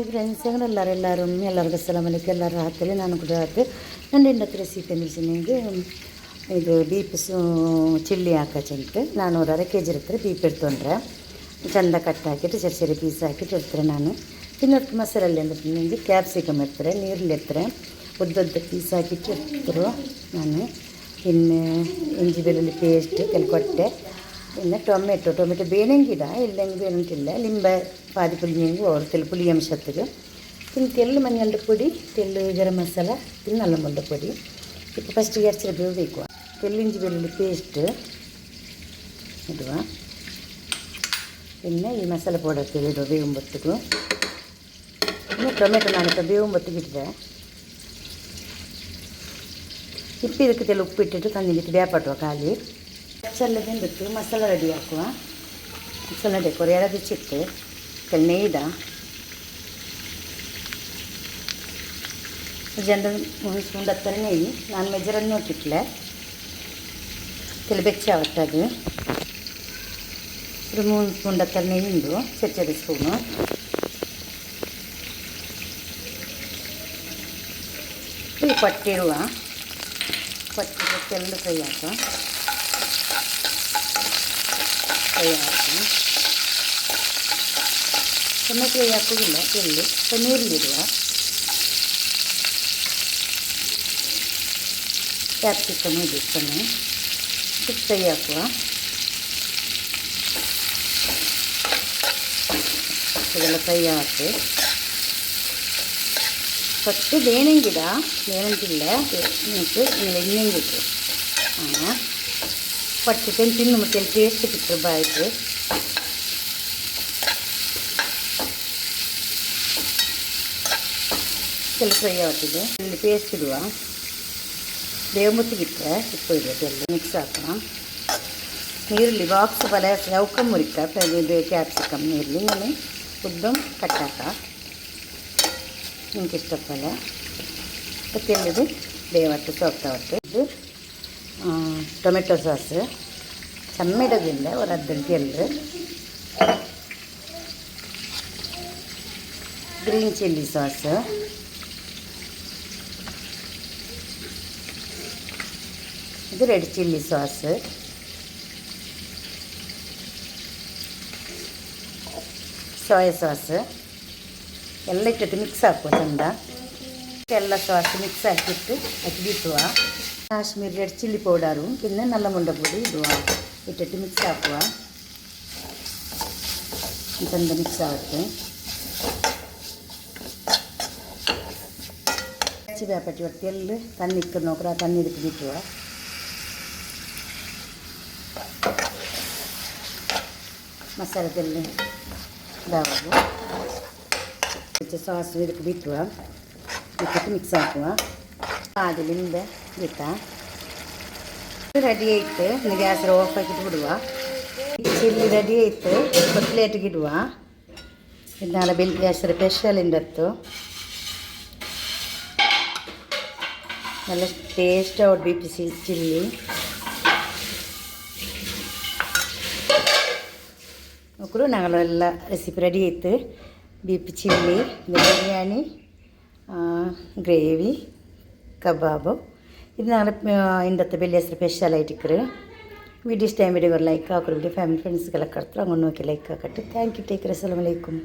Friends ಎಲ್ಲರಿಗೂ ಅಸ್ಸಲಾಮು ಅಲೈಕುಂ. ಎಲ್ಲರೂ ಹಾಕ್ತೇನೆ, ನಾನು ಕೂಡ ಹಾಕ್ತೆ. ನನ್ನ ಹೆಂಡತಿ ರೆಸಿಪಿ ನಿಮಗೆ ಇದು ಬೀಪ್ ಚಿಲ್ಲಿ ಹಾಕಂತೆ. ನಾನು ಒಂದು ಅரை kg ಇರ್ತಾರೆ ಬೀಪ್ ಇಡ್ತೊಂಡ್ರೆ ಚಂದ ಕಟ್ ಹಾಕಿಟ್ಟು ಸರಿ ಸರಿ ಪೀಸ್ ಹಾಕಿಟ್ಟು ಇಡ್ತಾರೆ. ನಾನು ತಿನ್ನೋದಕ್ಕೆ ಮಸಾಲೆ ಅಂದ್ರೆ ನಿಮಗೆ ಕ್ಯಾಪ್ಸಿಕಮ್ ಇರ್ತಾರೆ, ನೀರಲ್ಲಿ ಇರ್ತಾರೆ, ಉದ್ದುದ್ದ ಪೀಸ್ ಹಾಕಿಟ್ಟು ಇಡ್ತರು. ನಾನು ಇನ್ನು ಇಂಜಿ ಬೆಳ್ಳುಳ್ಳಿ ಪೇಸ್ಟ್ ಕೊಟ್ಟೆ. ಇನ್ನು ಟೊಮೆಟೊ ಬೇಣಂಗಿಡ ಇಲ್ಲಂಗೆ ಬೇಣಂಟಿಲ್ಲ ಲಿಂಬೆ ಪಾದಿ ಪುಳಿಯಂಗು ಅವ್ರು ತೆಲು ಪುಳಿ ಅಂಶತ್ತಿಗೆ ತಿನ್ನು ತೆಲ್ಲು ಮഞ്ഞളുടെ പൊടി ತೆಲ್ಲು ಗರಂ ಮಸಾಲ ತಿನ್ನು ಅಲ್ಲ ಮುಳ್ಳ ಪೊಡಿ ಇಪ್ಪ ಫಸ್ಟಿಗೆ ಎಚ್ಚರ ಬೇಯಬೇಕು. ತೆಲ್ಲು ಇಂಜಿ ಬೆಳ್ಳುಳ್ಳಿ ಪೇಸ್ಟ್ ಇಡುವ. ಇನ್ನು ಈ ಮಸಾಲೆ ಪೌಡರ್ ತೆಗೆದು ಬೇವುಂಬತ್ತಿಗೂ ಇನ್ನು ಟೊಮೆಟೊ ನಾನಿപ്പോൾ ಬೇವುಂಬತ್ತಿಗೆ ಇಟ್ಟಿದೆ. ಇಪ್ಪು ಇದಕ್ಕೆ ತೆಲು ಉಪ್ಪಿಟ್ಟಿಟ್ಟು ಕಂದಿಗಿಟ್ಟು ಬೇಪಾಟುವ ಖಾಲಿ ಚಲ್ಲ ಬೆಂದಿಟ್ಟು ಮಸಾಲ ರೆಡಿ ಹಾಕುವ. ಮಸಾಲ ಡೆಕೋರ್ ಎರಡು ಚಿತ್ತು ನೆಯ್ದ ಜನರು 3 ಸ್ಪೂನ್ ಹತ್ತರ ನೆಯ್ಯಿ ನಾನು ಮೆಜರನ್ನು ನೋಟಿಟ್ಲೆ ತೆಲು ಬೆಚ್ಚ ಆವತ್ತದು ഒരു 3 ಸ್ಪೂನ್ ಹತ್ತರ ನೆಯ್ಯಿಂದು ಚೆಚ್ಚದ ಸ್ಪೂನು ಈ ಪಟ್ಟಿರುವ ಪಟ್ಟಿ ತೆಲ್ಲು ಫ್ರೈ ಹಾಕುವ. ಫ್ರೈ ಹಾಕಿ ಟೊಮೆಟೊ ಫ್ರೈ ಹಾಕೋದಿಲ್ಲ ತೆಲ್ಲು ನೀರಲ್ಲಿಡುವ. ಕ್ಯಾಪ್ಸಿಕಮ್ ಇಡಿಸ್ತಾನೆ ಫ್ರೈ ಹಾಕುವ. ಇದೆಲ್ಲ ಫ್ರೈ ಹಾಕಿ ಫಸ್ಟು ಬೇಣಂಗಿಡ ಬೇಣಂಗಿಲ್ಲ ಮತ್ತು ಇನ್ನೆಂಗಿಟ್ಟು ಪಟ್ಟಿಟ್ಟು ತಿನ್ನು ಮತ್ತೆ ಟೇಸ್ಟ್ ಬಿಟ್ಟರು ಬಾಯ್ತು. ತೆಲು ಫ್ರೈ ಆಗ್ತಿದೆ. ಇಲ್ಲಿ ಪೇಸ್ಟ್ ಇಡುವ. ಬೇವುಮುತ್ತಿಗಿಟ್ಟರೆ ಉಪ್ಪು ಇಡಬೇಕು. ಎಲ್ಲ ಮಿಕ್ಸ್ ಹಾಕೋಣ. ನೀರುಳ್ಳಿ ಬಾಕ್ಸ್ ಬಲ ಸೌಕ ಮುರಿಕ ಕ್ಯಾಪ್ಸಿಕಮ್ ನೀರುಳ್ಳಿ ನಾನು ಉದ್ದಂ ಕಟ್ಟಾಕ ನಿಮ್ಗೆ ಇಷ್ಟಪ್ಪಲ್ಲ ತೆಲ್ಲಿದು ಬೇವತ್ತು ಸೋಗ್ತಾವತ್ತು. ಇದು ಟೊಮೆಟೊ ಸಾಸ್ ಚಮ್ಮಿಡೋದಿಲ್ಲ ಒಂದು 10 ಗಂಟೆ ಎಲ್ರು. ಗ್ರೀನ್ ಚಿಲ್ಲಿ ಸಾಸ್, ಇದು red chilli sauce, soya sauce ಎಲ್ಲ ಇಟ್ಟಿಟ್ಟು ಮಿಕ್ಸ್ ಹಾಕುವ ಚಂದ. ಎಲ್ಲ ಸಾಸ್ ಮಿಕ್ಸ್ ಹಾಕಿಟ್ಟು ಬಿಟ್ಟುವ. ಕಾಶ್ಮೀರಿ ರೆಡ್ ಚಿಲ್ಲಿ ಪೌಡರು പിന്നെ നല്ല മുണ്ട പൊടി ഇടുക. ഇട്ടിട്ട് മിക്സ് ആക്കുക. ചന്ത മിക്സ് ആവട്ടെ. വേപ്പട്ടി വട്ടിയല്ല തണ്ണിക്ക് നോക്കുക. തണ്ണിരിക്ക് കിട്ടുക. മസാല തെല്ല് ഇതാവുക. ಸಾಸ್ ಇದಕ್ಕೆ ಬಿಟ್ಟುವ. ಇಟ್ಟು ಮಿಕ್ಸ್ ಹಾಕುವ. അതിലിಂದ ಬಿಟ್ಟ ರೆಡಿ ಆಯಿತು. ಗ್ಯಾಸ್ ಆಫ್ ಹಾಕಿಟ್ಟು ಬಿಡುವ. ಚಿಲ್ಲಿ ರೆಡಿ ಆಯಿತು. ಪ್ಲೇಟಿಗೆ ಇಡುವ. ಇದನ್ನೆಲ್ಲ ಹೆಸರು ಸ್ಪೆಷಲ್ ಇಂದತ್ತು നല്ല ടേസ്റ്റ് ഔട്ട് ബീഫ് ചില്ലി നോക്കൂ. ഞങ്ങളെಲ್ಲ ರೆಸಿಪಿ ರೆಡಿ ಆಯಿತು. Beef chilli, biryani, gravy, kebab ಇದು ನಾನು ಇಂದತ್ತು ಬೆಲ್ಲಿ ಹೆಸರು ಸ್ಪೆಷಲ್ ಆಯ್ತಿಕ್ರು. ವಿಡಿಯೋ ಇಷ್ಟ ವಿಡಿಯೋಗೆ ಲೈಕ್ ಹಾಕೋರು. ವಿಡಿಯೋ ಫ್ಯಾಮಿಲಿ ಫ್ರೆಂಡ್ಸ್ಗೆಲ್ಲ ಕಟ್ತಾರೆ. ಹಂಗೆ ನೋಕಿ ಲೈಕ್ ಹಾಕಟ್ಟು. Thank you. Take care. ಅಸ್ಸಲಾಮು ಅಲೈಕುಂ.